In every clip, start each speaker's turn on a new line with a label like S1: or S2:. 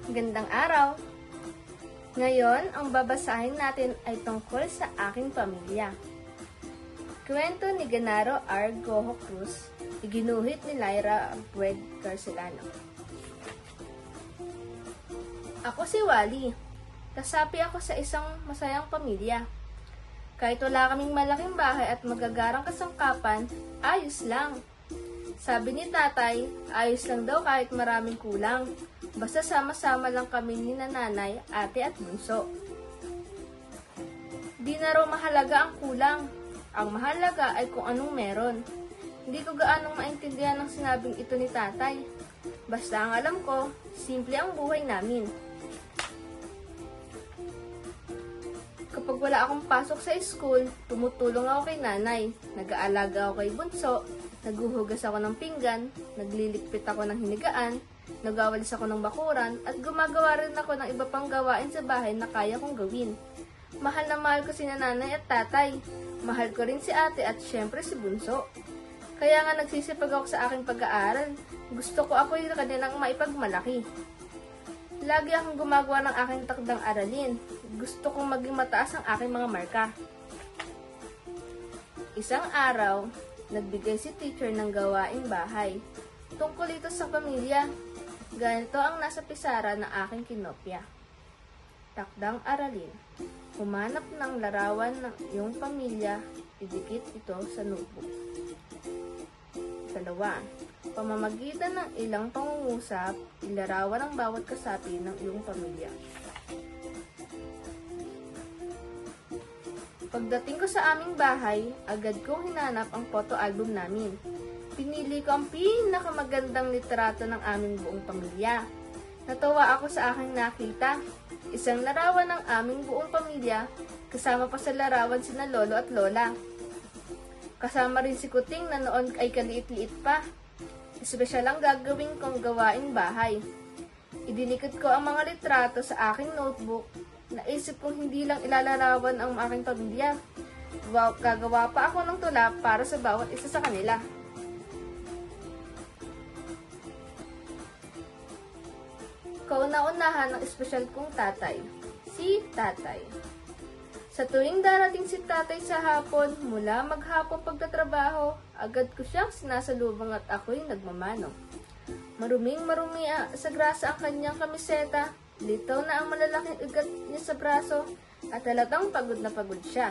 S1: Gandang araw! Ngayon, ang babasahin natin ay tungkol sa aking pamilya. Kwento ni Genaro R. Gojo Cruz, iginuhit ni Lyra Bueg Garcelano. Ako si Wally. Kasapi ako sa isang masayang pamilya. Kahit wala kaming malaking bahay at magagarang kasangkapan, ayos lang. Sabi ni tatay, ayos lang daw kahit maraming kulang. Basta sama-sama lang kami ni nanay, ate at bunso. Di na raw mahalaga ang kulang. Ang mahalaga ay kung anong meron. Hindi ko gaanong maintindihan ang sinabing ito ni tatay. Basta ang alam ko, simple ang buhay namin. Kapag wala akong pasok sa school, tumutulong ako kay nanay. Nag-aalaga ako kay bunso, naghuhugas ako ng pinggan, nagliligpit ako ng hinigaan, nagawalis ako ng bakuran, at gumagawa rin ako ng iba pang gawain sa bahay na kaya kong gawin. Mahal na mahal ko si nanay at tatay. Mahal ko rin si ate at syempre si bunso. Kaya nga nagsisipag ako sa aking pag-aaral. Gusto ko ako yung kanilang maipagmalaki. Lagi akong gumagawa ng aking takdang aralin. Gusto kong maging mataas ang aking mga marka. Isang araw, nagbigay si teacher ng gawaing bahay. Tungkol ito sa pamilya. Ganito ang nasa pisara ng aking kinopya. Takdang aralin. Humanap ng larawan ng iyong pamilya. Idikit ito sa notebook. 2. Pamamagitan ng ilang pangungusap, ilarawan ang bawat kasapi ng iyong pamilya. Pagdating ko sa aming bahay, agad kong hinanap ang photo album namin. Pinili ko ang pinakamagandang litrato ng aming buong pamilya. Natawa ako sa aking nakita. Isang larawan ng aming buong pamilya, kasama pa sa larawan sina lolo at lola. Kasama rin si Kuting na noon ay kaliit-liit pa. Espesyal ang gagawin kong gawaing bahay. Idinikit ko ang mga litrato sa aking notebook. Naisip kong hindi lang ilalarawan ang aking pamilya. Gagawa pa ako ng tula para sa bawat isa sa kanila. Kauna-unahan ng espesyal kong tatay, si tatay. Sa tuwing darating si tatay sa hapon, mula maghapon pagtatrabaho, agad ko siyang sinasalubong at ako'y nagmamano. Maruming-marumi sa grasa ang kanyang kamiseta, litaw na ang malalaking ugat niya sa braso, at halatang pagod na pagod siya.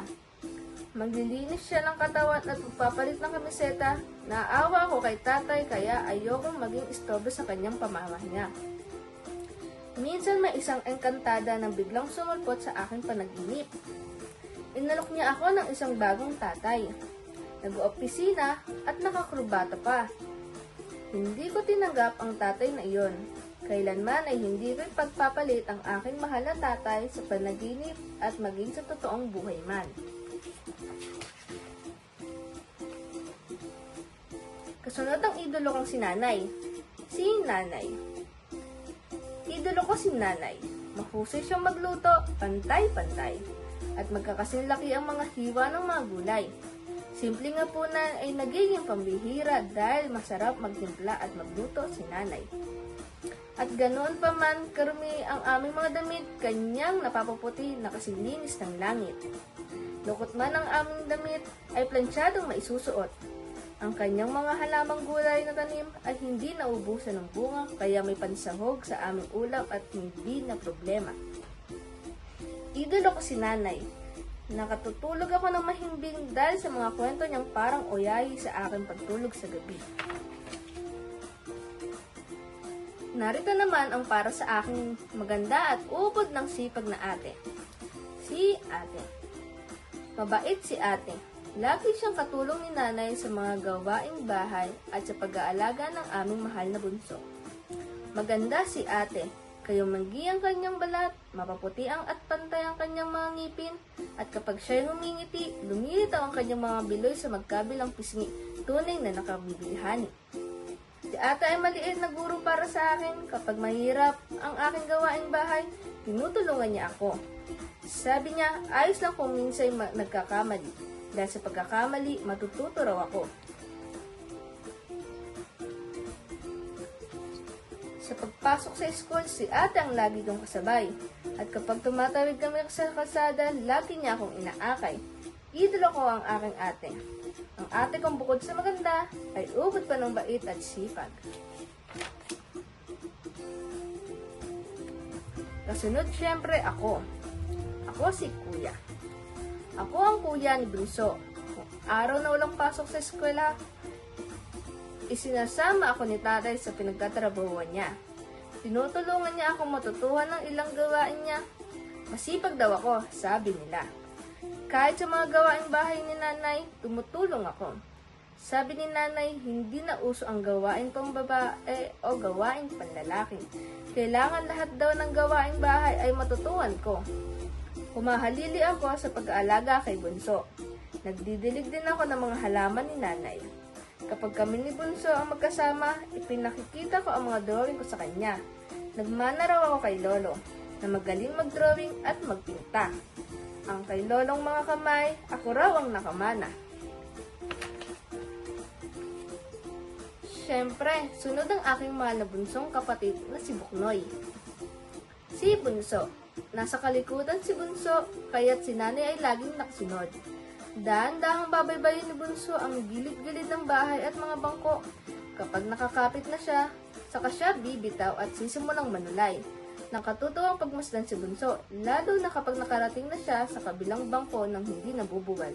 S1: Maglilinis siya ng katawan at magpapalit ng kamiseta. Naawa ako kay tatay kaya ayokong maging istorbo sa kanyang pamamahinga. Minsan may isang engkantada na biglang sumulpot sa aking panaginip. Inalok niya ako ng isang bagong tatay. Nag-opisina at nakakrubata pa. Hindi ko tinanggap ang tatay na iyon. Kailanman ay hindi ko ipagpapalit ang aking mahal na tatay sa panaginip at maging sa totoong buhay man. Kasunod ang idolo kong si nanay. Si nanay. Idolo ko si nanay. Mahusay siyang magluto, pantay-pantay. At magkakasing laki ang mga hiwa ng mga gulay. Simple nga po na ay nagiging pambihira dahil masarap magtimpla at magluto si nanay. At ganoon pa man karumi ang aming mga damit, kanyang napapaputi na kasing linis ng langit. Lukot man ang aming damit ay plansyadong maisusuot. Ang kanyang mga halamang gulay na tanim ay hindi naubusan ng bunga kaya may pansahog sa aming ulam at hindi na problema. Idolo ko si nanay. Nakatutulog ako ng mahimbing dahil sa mga kwento niyang parang oyayi sa aking pagtulog sa gabi. Narito naman ang para sa aking maganda at ubod ng sipag na ate. Si ate. Mabait si ate. Lagi siyang katulong ni nanay sa mga gawaing bahay at sa pag-aalaga ng aming mahal na bunso. Maganda si ate. Kayumanggi ang kanyang balat, mapaputi ang at pantay ang kanyang mga ngipin, at kapag siya'y ngumingiti, lumilitaw ang kanyang mga biloy sa magkabilang pisngi, tunay na nakabibilhani. Si ate ay maliit na guro para sa akin. Kapag mahirap ang aking gawaing bahay, tinutulungan niya ako. Sabi niya, ayos lang kung minsan nagkakamali. Dahil sa pagkakamali, matututo raw ako. Sa pasok sa school, si ate ang lagi kong kasabay. At kapag tumatawid kami sa kalsada, lagi niya akong inaakay. Idolo ko ang aking ate. Ang ate kong bukod sa maganda, ay ubod pa ng bait at sipag. Kasunod syempre ako. Ako si Kuya. Ako ang kuya ni Bunso. Kung araw na walang pasok sa eskwela, isinasama ako ni tatay sa pinagtatrabahuan niya. Tinutulungan niya akong matutuhan ng ilang gawain niya. Masipag daw ako, sabi nila. Kahit sa mga gawaing bahay ni nanay, tumutulong ako. Sabi ni nanay, hindi na uso ang gawain pang babae o gawain panlalaki. Kailangan lahat daw ng gawaing bahay ay matutuhan ko. Humahalili ako sa pag-aalaga kay Bunso. Nagdidilig din ako ng mga halaman ni nanay. Kapag kami ni Bunso ang magkasama, ipinakikita ko ang mga drawing ko sa kanya. Nagmana raw ako kay Lolo, na magaling mag-drawing at magpinta. Ang kay Lolong mga kamay, ako raw ang nakamana. Siyempre, sunod ang aking mahal na bunsong kapatid na si Buknoy. Si Bunso. Nasa kalikutan si Bunso, kaya't si nanay ay laging nakasunod. Dahan-dahang babaybayin ni Bunso ang gilid-gilid ng bahay at mga bangko. Kapag nakakapit na siya, saka siya bibitaw at sisimulang manulay. Nakatutuwang pagmasdan si Bunso, lalo na kapag nakarating na siya sa kabilang bangko ng hindi nabubuwal.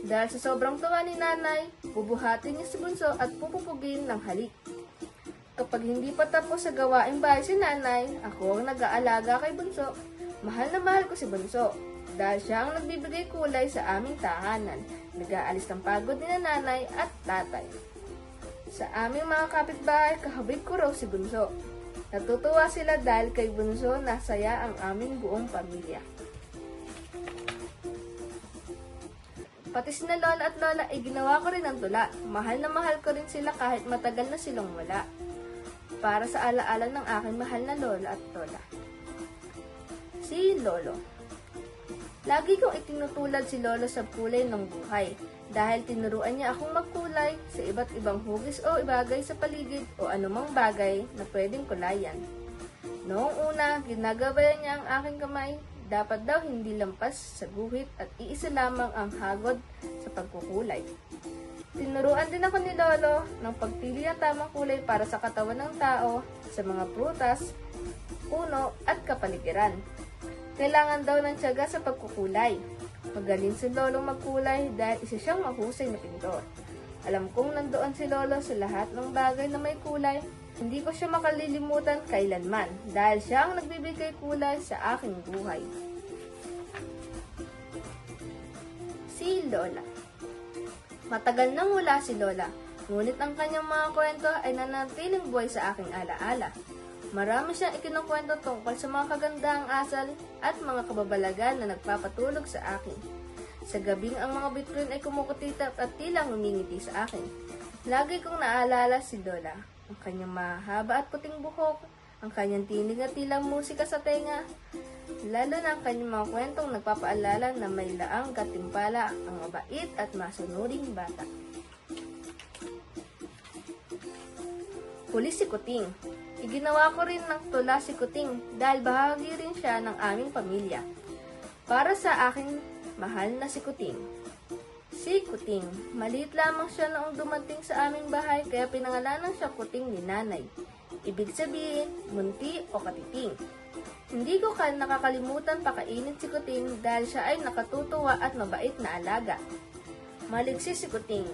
S1: Dahil sa sobrang tuwa ni nanay, bubuhatin niya si Bunso at pupupugin ng halik. Kapag hindi pa tapos sa gawaing bahay si nanay, ako ang nag-aalaga kay Bunso. Mahal na mahal ko si Bunso, dahil siya ang nagbibigay kulay sa aming tahanan, nag-aalis ng pagod ni nanay at tatay. Sa aming mga kapitbahay, kahabig ko raw si Bunso. Natutuwa sila dahil kay Bunso nasaya ang aming buong pamilya. Pati sina lola at lola ay ginawa ko rin ng tula. Mahal na mahal ko rin sila kahit matagal na silang wala. Para sa alaala ng aking mahal na lola at lola. Si Lolo. Lagi kong itinutulad si Lolo sa kulay ng buhay dahil tinuruan niya akong magkulay sa iba't ibang hugis o ibagay sa paligid o anumang bagay na pwedeng kulayan. Noong una, ginagabayan niya ang aking kamay. Dapat daw hindi lampas sa guhit at iisa lamang ang hagod sa pagkukulay. Tinuruan din ako ni Lolo ng pagpili ng tamang kulay para sa katawan ng tao, sa mga prutas, puno at kapaligiran. Kailangan daw ng tiyaga sa pagkukulay. Magaling si Lolo magkulay dahil isa siyang mahusay na pintor. Alam kong nandoon si Lolo sa lahat ng bagay na may kulay. Hindi ko siya makalilimutan kailanman dahil siya ang nagbibigay kulay sa aking buhay. Si Lola. Matagal nang wala si Lola, ngunit ang kanyang mga kwento ay nanatiling buhay sa aking alaala. Marami siyang ikinukwento tungkol sa mga kagandaang asal at mga kababalagan na nagpapatulog sa akin. Sa gabing ang mga bituin ay kumukutitap at tila ngumingiti sa akin. Lagi kong naalala si Lola. Ang kanyang mahaba at puting buhok, ang kanyang tinig at tila musika sa tenga, lalo na ang kanyang mga kwentong nagpapaalala na may laang katimpala ang mabait at masunuring bata. Huli si Kuting. Iginawa ko rin ng tula si Kuting dahil bahagi rin siya ng aming pamilya. Para sa aking mahal na si Kuting. Si Kuting, maliit lamang siya noong dumating sa aming bahay kaya pinangalanan siya Kuting ni nanay. Ibig sabihin, munti o katiting. Hindi ko nakakalimutan pakainin si Kuting dahil siya ay nakatutuwa at mabait na alaga. Maliksi si Kuting,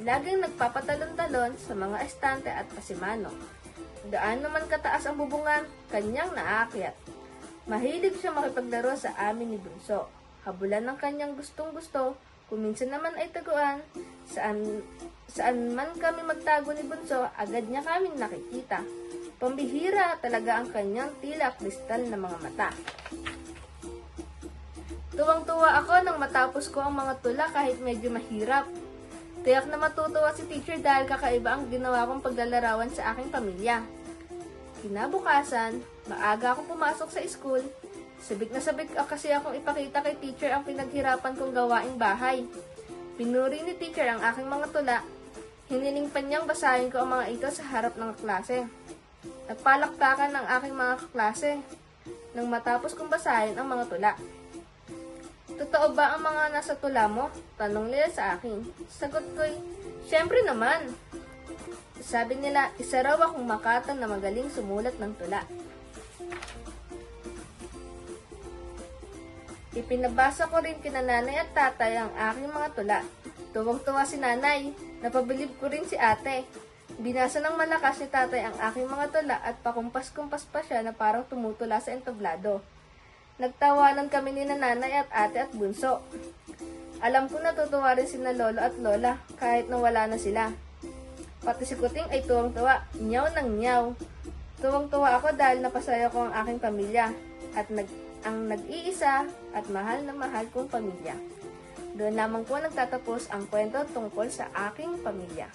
S1: laging nagpapatalon-talon sa mga estante at pasimano. Daan naman kataas ang bubungan, kanyang naakyat. Mahilig siya makipaglaro sa amin ni Bunso. Habulan ng kanyang gustong-gusto. Kuminsan naman ay taguan, saan man kami magtago ni Bunso, agad niya kaming nakikita. Pambihira talaga ang kanyang tila kristal na mga mata. Tuwang-tuwa ako nang matapos ko ang mga tula kahit medyo mahirap. Tiyak na matutuwa si teacher dahil kakaiba ang ginawa kong paglalarawan sa aking pamilya. Kinabukasan, maaga akong pumasok sa school. Sabik na sabik kasi akong ipakita kay teacher ang pinaghirapan kong gawaing bahay. Pinuri ni teacher ang aking mga tula. Hiniling pa niyang basahin ko ang mga ito sa harap ng klase. Nagpalakpakan ng aking mga kaklase nang matapos kong basahin ang mga tula. Totoo ba ang mga nasa tula mo? Tanong nila sa akin. Sagot ko'y, syempre naman. Sabi nila, isa raw akong makatang na magaling sumulat ng tula. Ipinabasa ko rin kina nanay at tatay ang aking mga tula. Tuwang-tuwa si nanay. Napabilib ko rin si ate. Binasa ng malakas ni tatay ang aking mga tula at pakumpas-kumpas pa siya na parang tumutula sa entablado. Nagtawanan kami ni nanay at ate at bunso. Alam ko natutuwa rin sina lolo at lola kahit na wala na sila. Pati si Kuting ay tuwang-tuwa, nyaw ng nyaw. Tuwang-tuwa ako dahil napasaya ko ang aking pamilya at ang nag-iisa at mahal na mahal kong pamilya. Doon lamang po nagtatapos ang kwento tungkol sa aking pamilya.